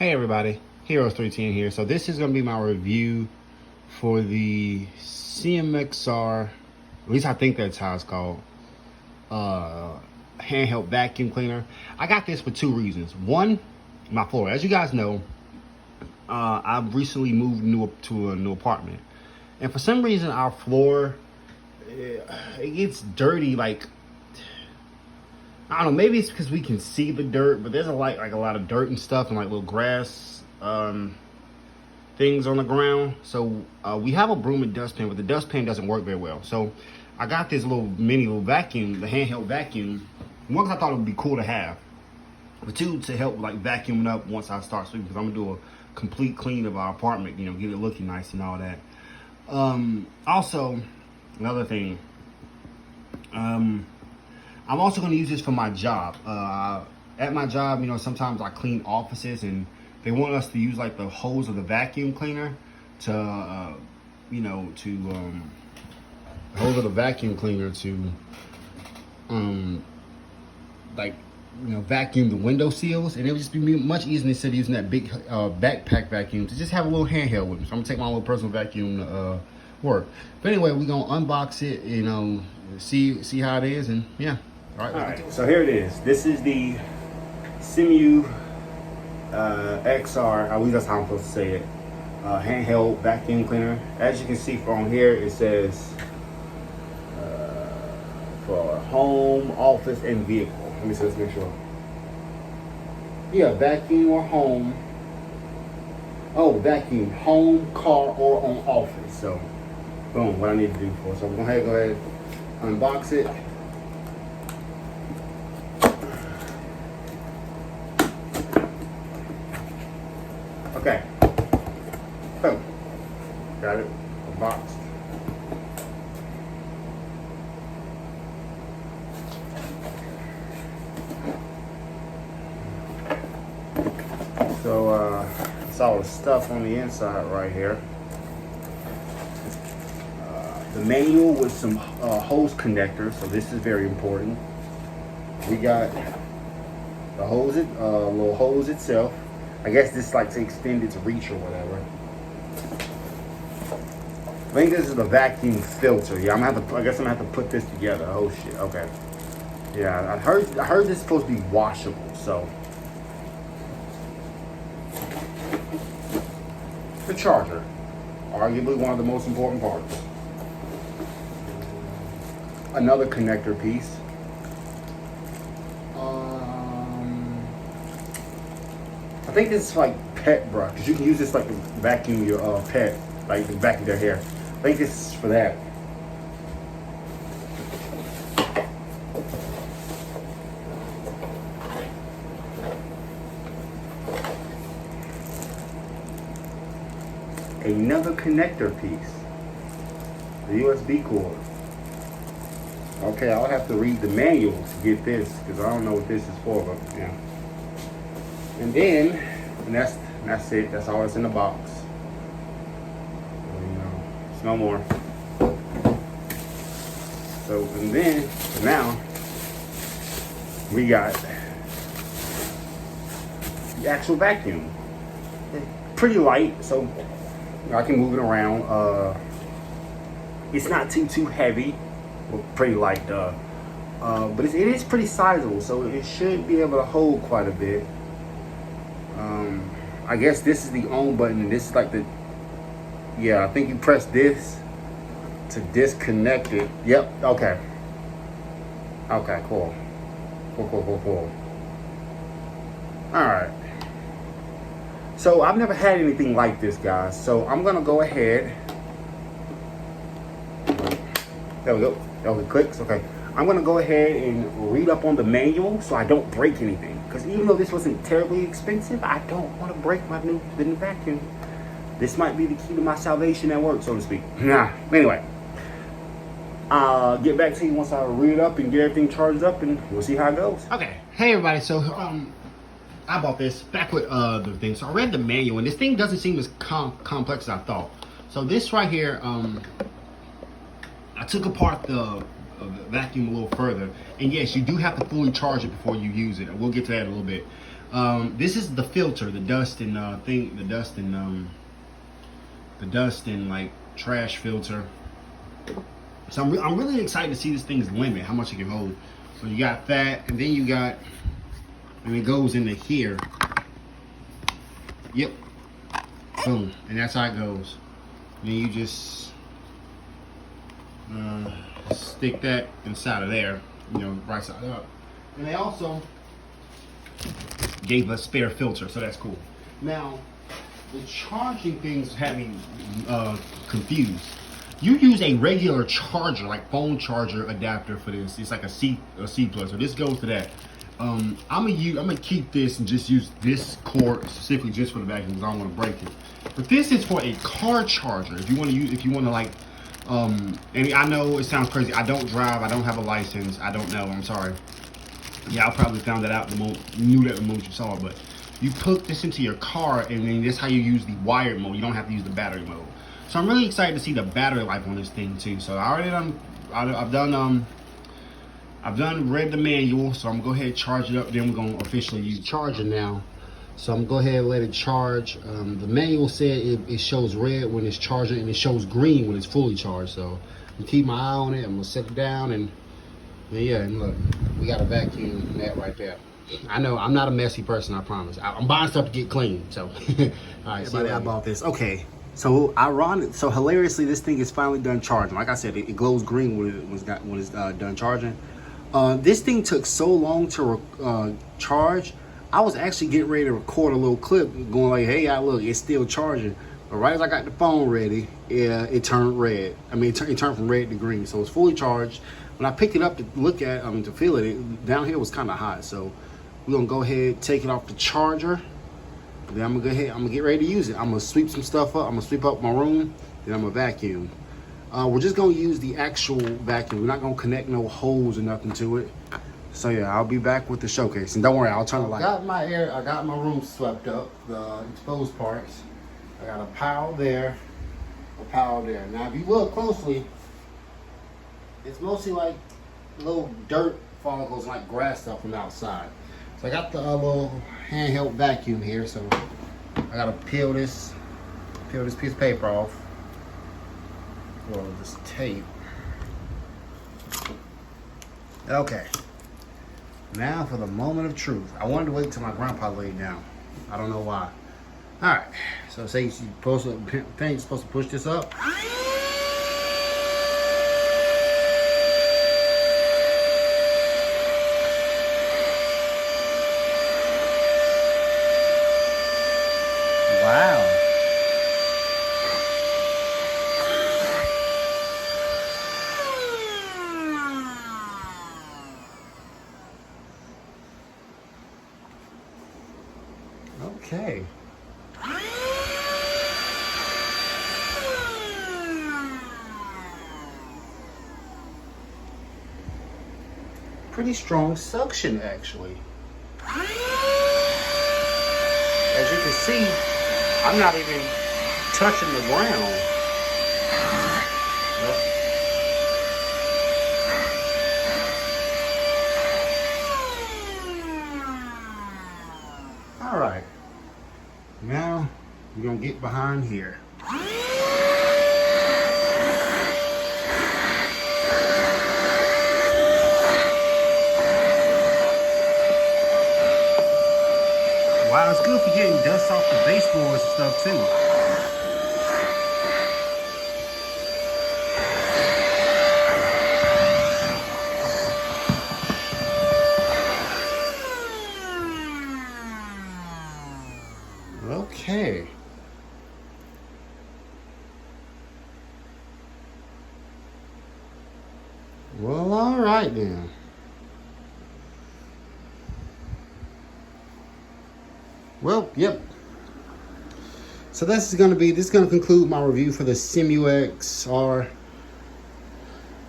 Hey everybody, Heroes 310 here. So this is going to be my review for the siumxr, at least I think that's how it's called, handheld vacuum cleaner. I got this for two reasons. One, my floor. As you guys know, I've recently moved to a new apartment. And for some reason our floor, it gets dirty. Like, I don't know, maybe it's because we can see the dirt, but there's a lot of dirt and stuff and like little grass things on the ground. So we have a broom and dustpan, but the dustpan doesn't work very well. So I got this little vacuum, the handheld vacuum. One, because I thought it would be cool to have, but two, to help like vacuuming up once I start sweeping, because I'm gonna do a complete clean of our apartment, you know, get it looking nice and all that. Also, another thing, I'm also going to use this for my job. At my job, you know, sometimes I clean offices and they want us to use like the hose of the vacuum cleaner to, hose of the vacuum cleaner to, vacuum the window seals. And it would just be much easier instead of using that big backpack vacuum to just have a little handheld with me. So I'm going to take my little personal vacuum to work. But anyway, we're going to unbox it, you know, see how it is, and yeah. All right, so here it is. This is the siumxr, I believe that's how I'm supposed to say it, handheld vacuum cleaner. As you can see from here, it says for home, office, and vehicle. Let me see, let's make sure. Yeah, vacuum or home. Oh, vacuum, home, car, or on office. So, boom, what I need to do for it. So I'm going to go ahead, unbox it. Okay, boom, got it, boxed. So it's all the stuff on the inside right here. The manual with some hose connectors, so this is very important. We got the hose, little hose itself. I guess this like to extend its reach or whatever. I think this is the vacuum filter. Yeah, I guess I'm gonna have to put this together. Oh shit. Okay. Yeah, I heard this is supposed to be washable. So the charger, arguably one of the most important parts. Another connector piece. I think this is like pet brush, because you can use this like to vacuum your pet, like you can vacuum their hair. I think this is for that. Another connector piece, the USB cord. Okay, I'll have to read the manual to get this, because I don't know what this is for, but yeah. And then, that's it. That's all that's in the box. You know, it's no more. So, and then, now, we got the actual vacuum. Pretty light, so I can move it around. It's not too heavy. Well, pretty light, but it is pretty sizable, so it should be able to hold quite a bit. I guess this is the on button, and this is like the, yeah, I think you press this to disconnect it. Yep, okay. Okay, cool. Cool. Alright. So I've never had anything like this, guys. So I'm gonna go ahead. There we go. It clicks, okay. I'm gonna go ahead and read up on the manual so I don't break anything. Because even though this wasn't terribly expensive, I don't want to break the new vacuum. This might be the key to my salvation at work, so to speak. Anyway, I'll get back to you once I read it up and get everything charged up, and we'll see how it goes. Okay, hey everybody. So I bought this back with the thing. So I read the manual, and this thing doesn't seem as complex as I thought. So this right here, I took apart the vacuum a little further, and yes, you do have to fully charge it before you use it, and we'll get to that in a little bit. This is the filter, the dust and like trash filter. So I'm really excited to see this thing's limit, how much it can hold. So you got that, and then you got, and it goes into here. Yep. Boom. And that's how it goes. Then you just stick that inside of there, you know, right side up. And they also gave us spare filter, so that's cool. Now, the charging things had me confused. You use a regular charger, like phone charger adapter for this. It's like a C plus. So this goes to that. I'm gonna keep this and just use this cord specifically just for the vacuum because I don't want to break it. But this is for a car charger. If you want to like, and I know it sounds crazy. I don't drive. I don't have a license. I don't know. I'm sorry. Yeah, I probably found that out the moment you saw it. But you put this into your car, and then that's how you use the wired mode. You don't have to use the battery mode. So I'm really excited to see the battery life on this thing too. So I've read the manual, so I'm gonna go ahead and charge it up. Then we're gonna officially use charger now. So I'm gonna go ahead and let it charge. The manual said it shows red when it's charging and it shows green when it's fully charged. So I'm keep my eye on it. I'm gonna set it down and yeah, and look, we got a vacuum mat right there. I know I'm not a messy person, I promise. I'm buying stuff to get clean. So all right, everybody, I bought this. Okay. So hilariously, this thing is finally done charging. Like I said, it glows green when it's done charging. This thing took so long to charge. I was actually getting ready to record a little clip, going like, "Hey, look, it's still charging." But right as I got the phone ready, it turned red. I mean, it turned from red to green, so it's fully charged. When I picked it up to look at, to feel it, down here was kind of hot. So we're gonna go ahead, take it off the charger. Then I'm gonna get ready to use it. I'm gonna sweep some stuff up. I'm gonna sweep up my room. Then I'm gonna vacuum. We're just gonna use the actual vacuum. We're not gonna connect no holes or nothing to it. So yeah, I'll be back with the showcase. And don't worry, I'll turn the light. I got my room swept up, the exposed parts. I got a pile there, a pile there. Now if you look closely, it's mostly like little dirt follicles, like grass stuff from outside. So I got the little handheld vacuum here, so I gotta peel this piece of paper off. Well, this tape. Okay. Now for the moment of truth. I wanted to wait till my grandpa laid down. I don't know why. All right. So say you're supposed to push this up. Wow. Okay. Pretty strong suction, actually. As you can see, I'm not even touching the ground. All right. Now we're gonna get behind here. Wow, it's good for getting dust off the baseboards and stuff too. Okay. Well, all right then. Well, yep. So this is gonna conclude my review for the siumxr.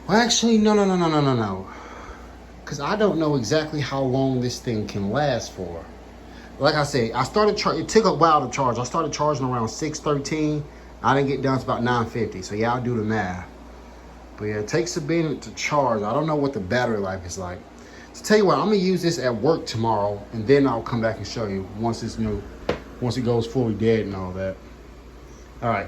Well, actually, no. Because I don't know exactly how long this thing can last for. Like I said, it took a while to charge. I started charging around 6:13. I didn't get down to about 9:50. So yeah, I'll do the math. But yeah, it takes a minute to charge. I don't know what the battery life is like. So tell you what, I'm gonna use this at work tomorrow, and then I'll come back and show you once it's new, once it goes fully dead and all that. All right.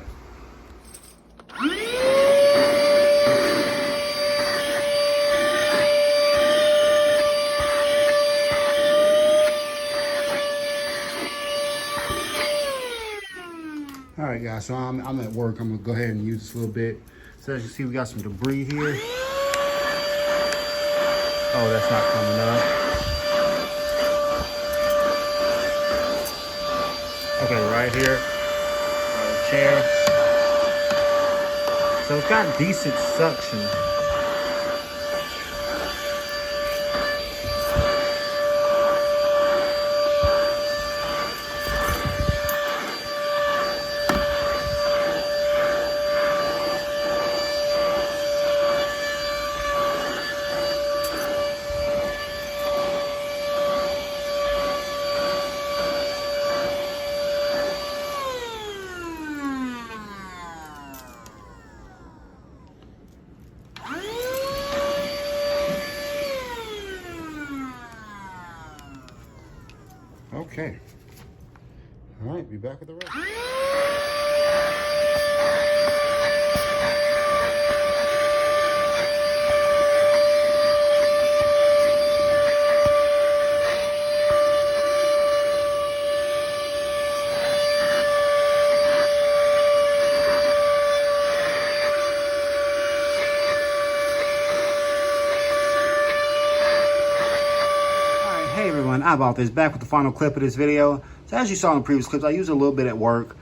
All right, guys, so I'm at work. I'm gonna go ahead and use this a little bit. So as you see, we got some debris here. Oh, that's not coming up. Okay, right here, chair. So it's got decent suction. Okay. All right, be back with the rest. Hey everyone, I bought this, back with the final clip of this video. So as you saw in the previous clips, I used it a little bit at work.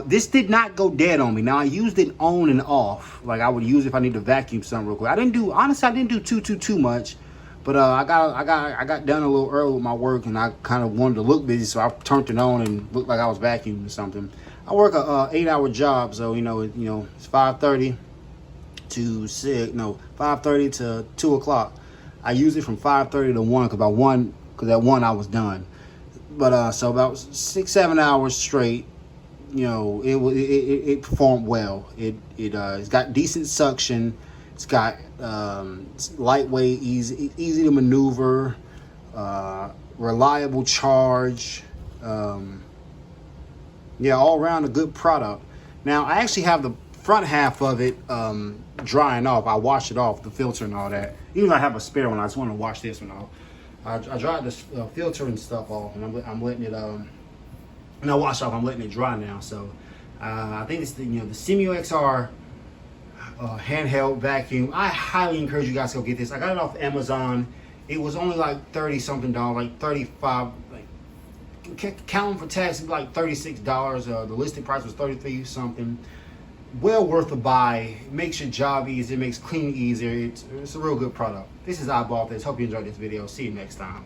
This did not go dead on me. Now I used it on and off. Like I would use it if I need to vacuum something real quick. Honestly, I didn't do too much. But I got done a little early with my work, and I kind of wanted to look busy, so I turned it on and looked like I was vacuuming or something. I work a 8-hour job, so it's 5:30 to 5:30 to 2 o'clock. I use it from 5:30 to 1 because at 1 I was done. But so about 6-7 hours straight, it performed well. It's got decent suction. It's got it's lightweight, easy to maneuver, reliable charge. Yeah, all around a good product. Now I actually have the front half of it drying off. I washed it off, the filter and all that. Even though I have a spare one, I just want to wash this one off. I dried this filter and stuff off, and I'm letting it and I washed off. I'm letting it dry now. So I think it's the siumxr handheld vacuum. I highly encourage you guys to go get this. I got it off Amazon. It was only like $30 something, like 35. Like counting for tax, like $36. The listed price was 33 something. Well worth a buy. It makes your job easier. It makes cleaning easier. It's a real good product. This is I bought this. Hope you enjoyed this video. See you next time.